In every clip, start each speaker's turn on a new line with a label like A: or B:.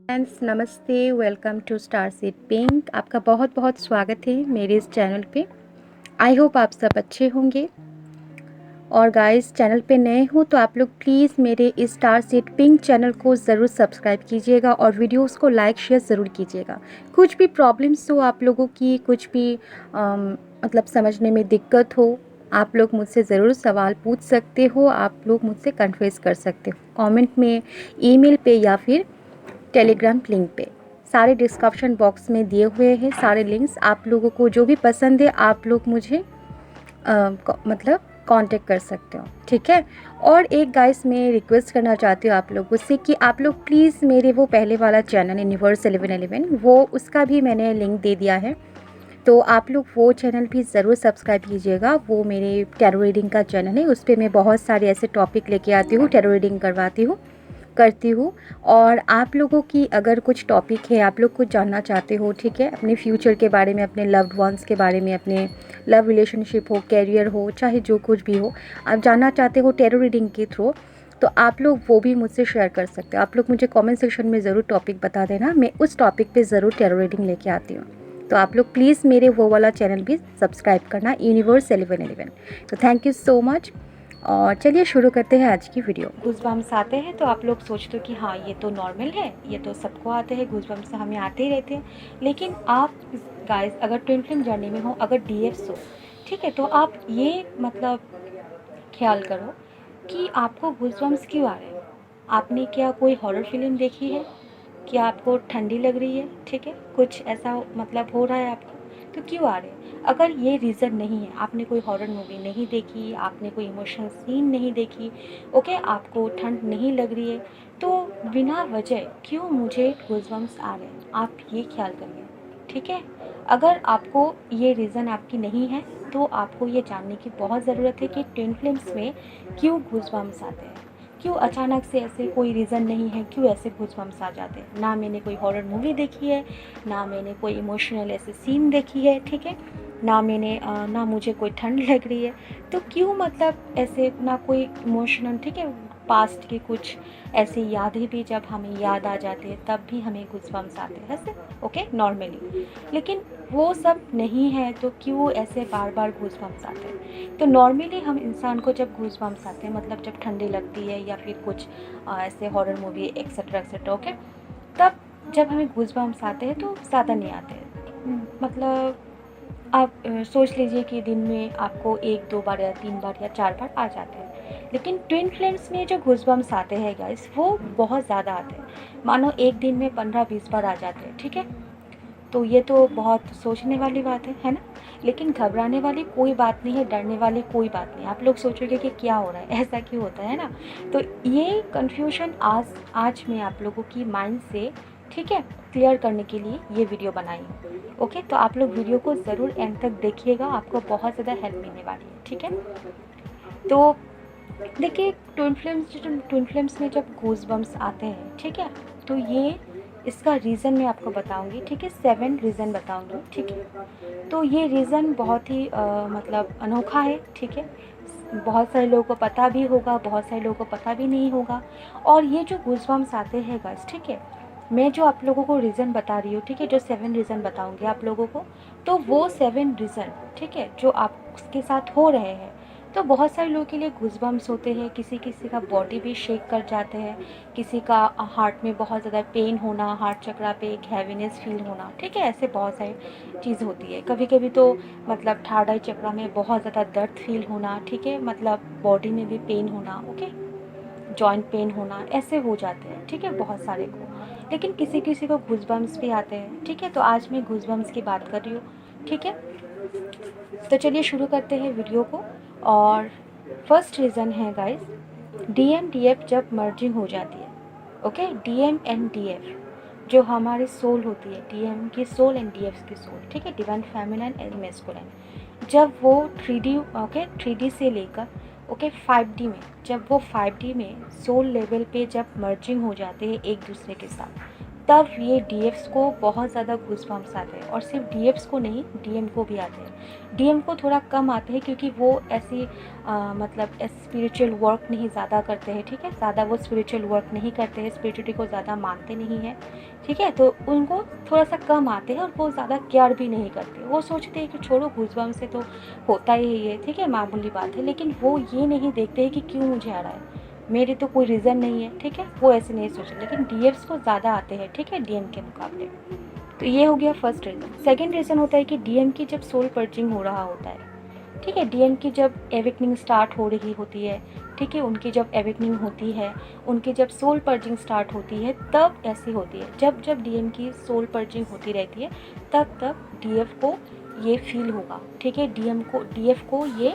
A: Friends नमस्ते, welcome to star seed pink. आपका बहुत बहुत स्वागत है मेरे इस चैनल पे। आई होप आप सब अच्छे होंगे। और गाइस, चैनल पे नए हो तो आप लोग प्लीज़ मेरे इस स्टार सीड पिंक चैनल को ज़रूर सब्सक्राइब कीजिएगा और वीडियोस को लाइक शेयर ज़रूर कीजिएगा। कुछ भी प्रॉब्लम्स हो आप लोगों की, कुछ भी मतलब समझने में दिक्कत हो, आप लोग मुझसे ज़रूर सवाल पूछ सकते हो। आप लोग मुझसे कन्फ्रेस कर सकते हो कमेंट में, ईमेल पे या फिर टेलीग्राम लिंक पे। सारे डिस्क्रिप्शन बॉक्स में दिए हुए हैं सारे लिंक्स। आप लोगों को जो भी पसंद है आप लोग मुझे मतलब कांटेक्ट कर सकते हो, ठीक है। और एक गाइस मैं रिक्वेस्ट करना चाहती हूँ आप लोगों से कि आप लोग प्लीज़ मेरे वो पहले वाला चैनल यूनिवर्स 1111 वो उसका भी मैंने लिंक दे दिया है, तो आप लोग वो चैनल भी ज़रूर सब्सक्राइब कीजिएगा। वो मेरे टैरो रीडिंग का चैनल है, उस पर मैं बहुत सारे ऐसे टॉपिक लेके आती हूँ, टैरो रीडिंग करती हूँ। और आप लोगों की अगर कुछ टॉपिक है, आप लोग कुछ जानना चाहते हो, ठीक है, अपने फ्यूचर के बारे में, अपने लव्ड वंस के बारे में, अपने लव रिलेशनशिप हो, कैरियर हो, चाहे जो कुछ भी हो, आप जानना चाहते हो टैरो रीडिंग के थ्रू, तो आप लोग वो भी मुझसे शेयर कर सकते हो। आप लोग मुझे कमेंट सेक्शन में ज़रूर टॉपिक बता देना, मैं उस टॉपिक पे ज़रूर टैरो रीडिंग लेके आती हूँ। तो आप लोग प्लीज़ मेरे वो वाला चैनल भी सब्सक्राइब करना, यूनिवर्स 1111। तो थैंक यू सो मच। और चलिए शुरू करते हैं आज की वीडियो। गूज़बम्प्स आते हैं तो आप लोग सोचते हो कि हाँ ये तो नॉर्मल है, ये तो सबको आते हैं, गूज़बम्प्स हमें आते ही रहते हैं। लेकिन आप गाइस अगर ट्विन फ्लेम जर्नी में हो, अगर डीएफ्स हो, ठीक है, तो आप ये मतलब ख्याल करो कि आपको गूज़बम्प्स क्यों आ रहे हैं। आपने क्या कोई हॉरर फिल्म देखी है? क्या आपको ठंडी लग रही है? ठीक है, कुछ ऐसा मतलब हो रहा है आपको, तो क्यों आ रहे हैं? अगर ये रीज़न नहीं है, आपने कोई हॉरर मूवी नहीं देखी, आपने कोई इमोशनल सीन नहीं देखी, ओके, आपको ठंड नहीं लग रही है, तो बिना वजह क्यों मुझे गूज़बम्प्स आ रहे हैं, आप ये ख्याल करिए, ठीक है। अगर आपको ये रीज़न आपकी नहीं है तो आपको ये जानने की बहुत ज़रूरत है कि ट्विन फ्लेम्स में क्यों गूज़बम्प्स आते हैं, क्यों अचानक से ऐसे कोई रीज़न नहीं है, क्यों ऐसे गूज़बम्प्स आ जाते हैं। ना मैंने कोई हॉरर मूवी देखी है, ना मैंने कोई इमोशनल ऐसे सीन देखी है, ठीक है, ना मुझे कोई ठंड लग रही है, तो क्यों मतलब ऐसे ना कोई इमोशनल, ठीक है, पास्ट की कुछ ऐसी यादें भी जब हमें याद आ जाती है तब भी हमें गूज़बम्प्स आते हैं ऐसे, ओके, नॉर्मली। लेकिन वो सब नहीं है तो क्यों ऐसे बार बार गूज़बम्प्स आते हैं। तो नॉर्मली हम इंसान को जब गूज़बम्प्स आते हैं मतलब जब ठंडी लगती है या फिर कुछ ऐसे horror movie etcetera etcetera, okay, तब जब हमें गूज़बम्प्स आते हैं तो ज़्यादा नहीं आते हैं। मतलब आप सोच लीजिए कि दिन में आपको 1-2 बार या 3 बार या 4 बार आ जाते हैं। लेकिन ट्विन फ्लेम्स में जो गूज़बम्प्स आते हैं गाइस, वो बहुत ज़्यादा आते हैं। मानो एक दिन में 15-20 बार आ जाते हैं, ठीक है। तो ये तो बहुत सोचने वाली बात है ना? लेकिन घबराने वाली कोई बात नहीं है, डरने वाली कोई बात नहीं है। आप लोग सोचोगे कि क्या हो रहा है, ऐसा क्यों होता है ना? तो ये कन्फ्यूज़न आज मैं आप लोगों की माइंड से, ठीक है, क्लियर करने के लिए ये वीडियो बनाई हूँ। ओके, तो आप लोग वीडियो को ज़रूर एंड तक देखिएगा, आपको बहुत ज़्यादा हेल्प मिलने वाली है, ठीक है। तो देखिए, ट्विन फ्लेम्स में जब गूज़बम्प्स आते हैं, ठीक है, तो ये इसका रीज़न मैं आपको बताऊंगी, ठीक है, 7 रीज़न बताऊंगी, ठीक है। तो ये रीज़न बहुत ही मतलब अनोखा है, ठीक है। बहुत सारे लोगों को पता भी होगा, बहुत सारे लोगों को पता भी नहीं होगा। और ये जो गूज़बम्प्स आते हैं गाइस, ठीक है, मैं जो आप लोगों को रीज़न बता रही हूँ, ठीक है, जो 7 रीज़न बताऊंगी आप लोगों को, तो वो 7 रीज़न, ठीक है, जो आपके साथ हो रहे हैं, तो बहुत सारे लोगों के लिए गूज़बम्प्स होते हैं। किसी किसी का बॉडी भी शेक कर जाते हैं, किसी का हार्ट में बहुत ज़्यादा पेन होना, हार्ट चक्रा पे एक हैवीनेस फील होना, ठीक है, ऐसे बहुत सारी चीज़ होती है। कभी कभी तो मतलब थर्ड आई चक्रा में बहुत ज़्यादा दर्द फील होना, ठीक है, मतलब बॉडी में भी पेन होना, ओके, जॉइंट पेन होना, ऐसे हो जाते हैं, ठीक है, बहुत सारे को। लेकिन किसी किसी को गूज़बम्प्स भी आते हैं, ठीक है। तो आज मैं गूज़बम्प्स की बात कर रही हूँ, ठीक है। तो चलिए शुरू करते हैं वीडियो को। और फर्स्ट रीज़न है गाइस, डीएम डीएफ जब मर्जिंग हो जाती है, ओके, डीएम एंड डीएफ जो हमारी सोल होती है, डीएम की सोल एंड डीएफ की सोल, ठीक है, डिवाइन फेमिनिन एंड मैस्कुलिन, जब वो 3D, ओके, 3D से लेकर, ओके, 5D में, जब वो 5D में सोल लेवल पे जब मर्जिंग हो जाते हैं एक दूसरे के साथ, तब ये डीएफ्स को बहुत ज़्यादा गूज़बम्प्स आते हैं। और सिर्फ डीएफ्स को नहीं, डीएम को भी आते हैं। डीएम को थोड़ा कम आते हैं क्योंकि वो ऐसी मतलब स्पिरिचुअल वर्क नहीं ज़्यादा करते हैं, ठीक है, ज़्यादा वो स्पिरिचुअल वर्क नहीं करते हैं, स्पिरिचुअलिटी को ज़्यादा मानते नहीं हैं, ठीक है, तो उनको थोड़ा सा कम आते हैं और वो ज़्यादा केयर भी नहीं करते। वो सोचते हैं कि छोड़ो, गूज़बम्प्स से तो होता ही है, ठीक है, मामूली बात है। लेकिन वो ये नहीं देखते हैं कि क्यों मुझे आ रहा है, मेरे तो कोई रीज़न नहीं है, ठीक है, वो ऐसे नहीं सोचे। लेकिन डीएफ्स को ज़्यादा आते हैं, ठीक है, डीएम के मुकाबले। तो ये हो गया फर्स्ट रीज़न। सेकंड रीज़न होता है कि डीएम की जब सोल पर्जिंग हो रहा होता है, ठीक है, डीएम की जब एवेकनिंग स्टार्ट हो रही होती है, ठीक है, उनकी जब एवेकनिंग होती है, उनकी जब सोल पर्जिंग स्टार्ट होती है, तब ऐसी होती है। जब जब डीएम की सोल पर्जिंग होती रहती है, तब तब डीएफ को ये फील होगा, ठीक है, डीएफ को ये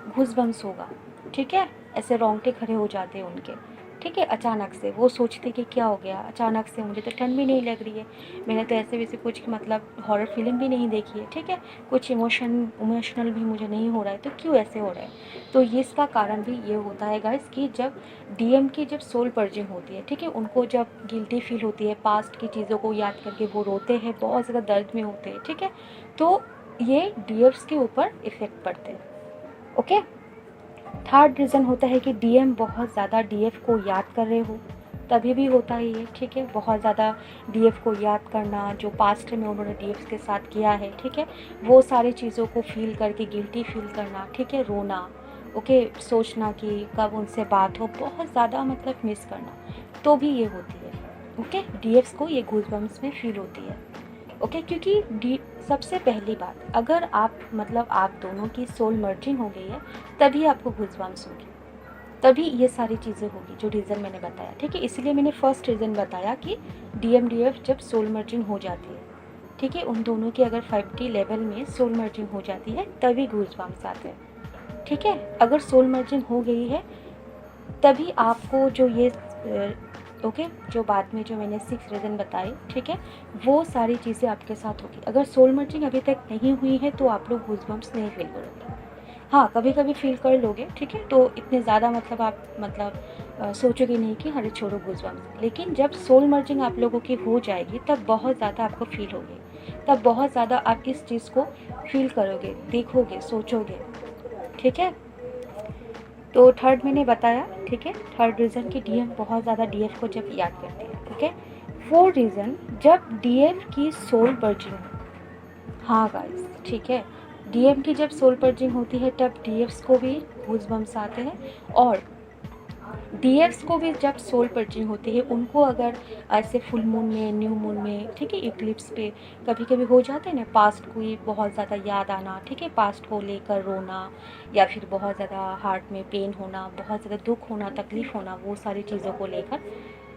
A: घूसबम्स होगा, ठीक है, ऐसे रोंगटे खड़े हो जाते हैं उनके, ठीक है, अचानक से वो सोचते कि क्या हो गया, अचानक से मुझे तो ठंड भी नहीं लग रही है, मैंने तो ऐसे वैसे कुछ मतलब हॉरर फिल्म भी नहीं देखी है, ठीक है, कुछ इमोशनल भी मुझे नहीं हो रहा है, तो क्यों ऐसे हो रहा है। तो ये इसका कारण भी ये होता है गाइस कि जब डीएम की जब सोल पर्जिंग होती है, ठीक है, उनको जब गिल्टी फील होती है, पास्ट की चीज़ों को याद करके वो रोते हैं, बहुत ज़्यादा दर्द में होते हैं, ठीक है, तो ये डीएफ्स के ऊपर इफ़ेक्ट पड़ते हैं। ओके। थर्ड रीज़न होता है कि डीएम बहुत ज़्यादा डीएफ को याद कर रहे हो, तभी भी होता ही है, ठीक है, बहुत ज़्यादा डीएफ को याद करना, जो पास्ट में उन्होंने डीएफ के साथ किया है, ठीक है, वो सारी चीज़ों को फील करके गिल्टी फील करना, ठीक है, रोना, ओके, सोचना कि कब उनसे बात हो, बहुत ज़्यादा मतलब मिस करना, तो भी ये होती है। ओके, डीएफ्स को ये गूज़बम्प्स में फील होती है। ओके, क्योंकि सबसे पहली बात, अगर आप मतलब आप दोनों की सोल मर्जिंग हो गई है, तभी आपको गूज़बम्प्स होगी, तभी ये सारी चीज़ें होगी जो रीज़न मैंने बताया, ठीक है, इसलिए मैंने फर्स्ट रीज़न बताया कि डीएफ जब सोल मर्जिंग हो जाती है, ठीक है, उन दोनों की अगर 5D लेवल में सोल मर्जिंग हो जाती है, तभी गूज़बम्प्स आते हैं, ठीक है। अगर सोल मर्जिंग हो गई है, तभी आपको जो ये ओके, जो बाद में जो मैंने 6 रीज़न बताए, ठीक है, वो सारी चीज़ें आपके साथ होगी। अगर सोल मर्जिंग अभी तक नहीं हुई है, तो आप लोग गूज़बम्प्स नहीं फील करोगे। हाँ, कभी कभी फील कर लोगे, ठीक है, तो इतने ज़्यादा मतलब आप मतलब सोचोगे नहीं कि अरे छोड़ो गूज़बम्प्स। लेकिन जब सोल मर्जिंग आप लोगों की हो जाएगी, तब बहुत ज़्यादा आपको फील होगी, तब बहुत ज़्यादा आप इस चीज़ को फील करोगे, देखोगे, सोचोगे, ठीक है। तो थर्ड मैंने बताया, ठीक है, थर्ड रीज़न कि डीएम बहुत ज़्यादा डीएफ को जब याद करती है, ओके। फोर्थ रीज़न, जब डीएफ की सोल पर्जिंग हो, हाँ गाइस, ठीक है, डीएम की जब सोल पर्जिंग होती है, तब डीएफ्स को भी गूज़बम्प्स आते हैं। और डीएफ्स को भी जब सोल पर्जिंग होती है, उनको अगर ऐसे फुल मून में, न्यू मून में, ठीक है, इक्लिप्स पे कभी कभी हो जाते हैं ना, पास्ट को बहुत ज़्यादा याद आना, ठीक है, पास्ट को लेकर रोना, या फिर बहुत ज़्यादा हार्ट में पेन होना, बहुत ज़्यादा दुख होना, तकलीफ़ होना, वो सारी चीज़ों को लेकर,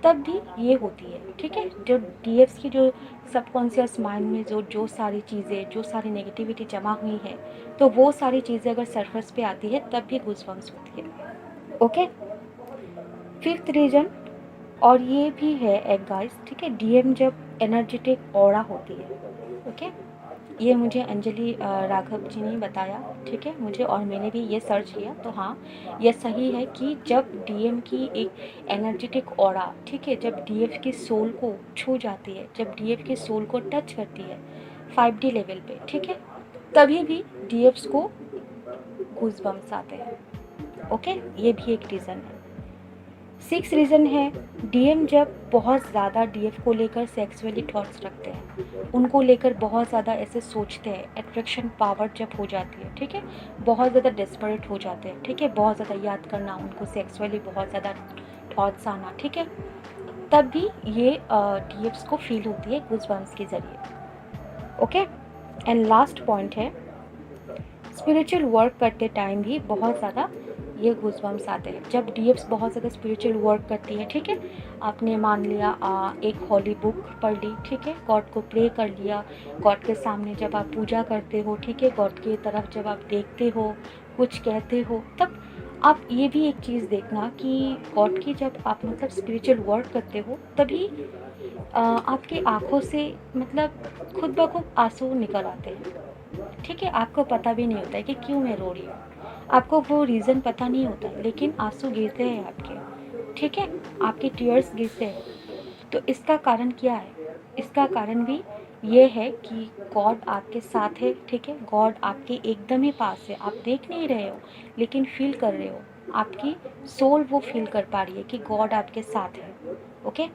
A: तब भी ये होती है, ठीक है। जो डीएफ्स की जो सबकॉन्शियस माइंड में जो सारी चीज़ें, जो सारी नेगेटिविटी जमा हुई है, तो वो सारी चीज़ें अगर सरफेस पे आती है, तब भी गूज़बम्प्स होती है। ओके। फिफ्थ रीज़न, और ये भी है एक गाइस, ठीक है, डीएम जब एनर्जेटिक ऑरा होती है, ओके, ये मुझे अंजलि राघव जी ने बताया, ठीक है, मुझे, और मैंने भी ये सर्च किया, तो हाँ, ये सही है कि जब डीएम की एक एनर्जेटिक ऑरा, ठीक है, जब डीएफ की सोल को छू जाती है, जब डीएफ की सोल को टच करती है 5D लेवल पे, ठीक है, तभी भी डीएफ्स को गूज़बम्प्स आते हैं। ओके, ये भी एक रीज़न है। 6 रीज़न है, डीएम जब बहुत ज़्यादा डीएफ को लेकर सेक्सुअली थॉट्स रखते हैं, उनको लेकर बहुत ज़्यादा ऐसे सोचते हैं, अट्रैक्शन पावर जब हो जाती है, ठीक है, बहुत ज़्यादा डेस्परेट हो जाते हैं, ठीक है, बहुत ज़्यादा याद करना, उनको सेक्सुअली बहुत ज़्यादा थॉट्स आना, ठीक है, तब भी ये डीएफ्स को फील होती है गूज़बम्प्स के ज़रिए। ओके। एंड लास्ट पॉइंट है, स्पिरिचुअल वर्क करते टाइम भी बहुत ज़्यादा ये गूज़बम्प्स आते हैं। जब डीएफ्स बहुत ज़्यादा स्पिरिचुअल वर्क करती है, ठीक है, आपने मान लिया एक हॉली बुक पढ़ ली, ठीक है, गॉड को प्रे कर लिया, गॉड के सामने जब आप पूजा करते हो, ठीक है, गॉड की तरफ जब आप देखते हो, कुछ कहते हो, तब आप ये भी एक चीज़ देखना कि गॉड की जब आप मतलब स्पिरिचुअल वर्क करते हो, तभी आपकी आँखों से मतलब खुद ब खुद आंसू निकल आते हैं, ठीक है, आपको पता भी नहीं होता है कि क्यों मैं रो रही हूँ, आपको वो रीज़न पता नहीं होता है, लेकिन आंसू गिरते हैं आपके, ठीक है, आपके टीयर्स गिरते हैं, तो इसका कारण क्या है? इसका कारण भी ये है कि गॉड आपके साथ है, ठीक है? गॉड आपके एकदम ही पास है, आप देख नहीं रहे हो लेकिन फील कर रहे हो, आपकी सोल वो फील कर पा रही है कि गॉड आपके साथ है। ओके,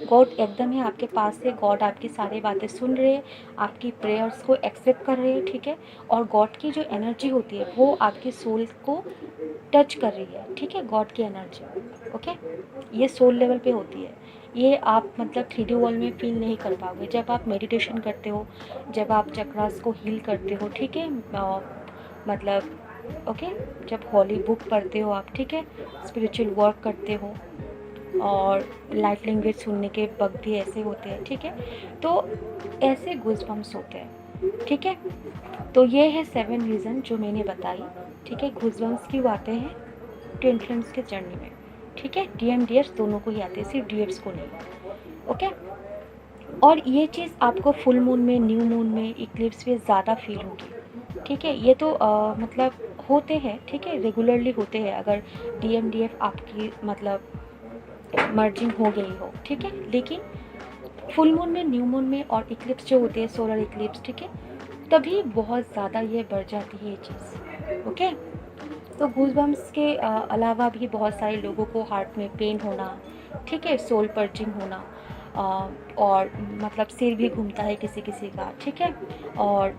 A: गॉड एकदम ही आपके पास है, गॉड आपकी सारी बातें सुन रहे हैं, आपकी प्रेयर्स को एक्सेप्ट कर रहे हैं, ठीक है? और गॉड की जो एनर्जी होती है वो आपकी सोल को टच कर रही है, ठीक है? गॉड की एनर्जी, ओके, ये सोल लेवल पे होती है। ये आप मतलब 3D वर्ल्ड में फील नहीं कर पाओगे। जब आप मेडिटेशन करते हो, जब आप चक्रास को हील करते हो, ठीक है, मतलब ओके, जब हॉली बुक पढ़ते हो आप, ठीक है, स्पिरिचुअल वर्क करते हो, और लाइट लैंग्वेज सुनने के वक्त भी ऐसे होते हैं, ठीक है? तो ऐसे गूज़बम्प्स होते हैं, ठीक है? तो ये है 7 रीज़न जो मैंने बताई, ठीक है? गूज़बम्प्स क्यों आते हैं ट्विन फ्लेम्स के जर्नी में, ठीक है? डीएम डीएफ्स दोनों को ही आते हैं, सिर्फ डीएफ्स को नहीं, ओके? और ये चीज़ आपको फुल मून में, न्यू मून में, इक्लिप्स में ज़्यादा फील होगी, ठीक है? ये तो मतलब होते हैं, ठीक है, रेगुलरली होते हैं अगर डीएम डीएफ आपकी मतलब मर्जिंग हो गई हो, ठीक है? लेकिन फुल मून में, न्यू मून में और इक्लिप्स जो होते हैं, सोलर इक्लिप्स, ठीक है, तभी बहुत ज़्यादा ये बढ़ जाती है ये चीज़, ओके? तो गूज़बम्प्स के अलावा भी बहुत सारे लोगों को हार्ट में पेन होना, ठीक है, सोल पर्चिंग होना, और मतलब सिर भी घूमता है किसी किसी का, ठीक है, और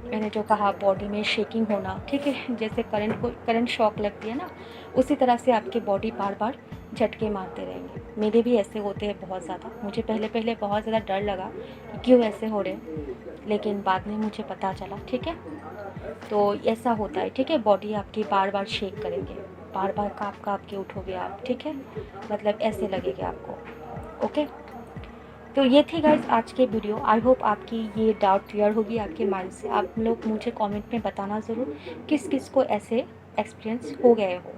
A: मैंने जो कहा बॉडी में शेकिंग होना, ठीक है, जैसे करंट शॉक लगती है ना, उसी तरह से आपके बॉडी बार बार झटके मारते रहेंगे। मेरे भी ऐसे होते हैं बहुत ज़्यादा, मुझे पहले पहले बहुत ज़्यादा डर लगा कि क्यों ऐसे हो रहे हैं, लेकिन बाद में मुझे पता चला, ठीक है? तो ऐसा होता है, ठीक है, बॉडी आपकी बार बार शेक करेंगे, बार बार काँप काँप के उठोगे आप, ठीक है, मतलब ऐसे लगेगा आपको, ओके? तो ये थी गाइस आज के वीडियो। आई होप आपकी ये डाउट क्लियर होगी आपके माइंड से। आप लोग मुझे कमेंट में बताना ज़रूर किस किस को ऐसे एक्सपीरियंस हो गए हो।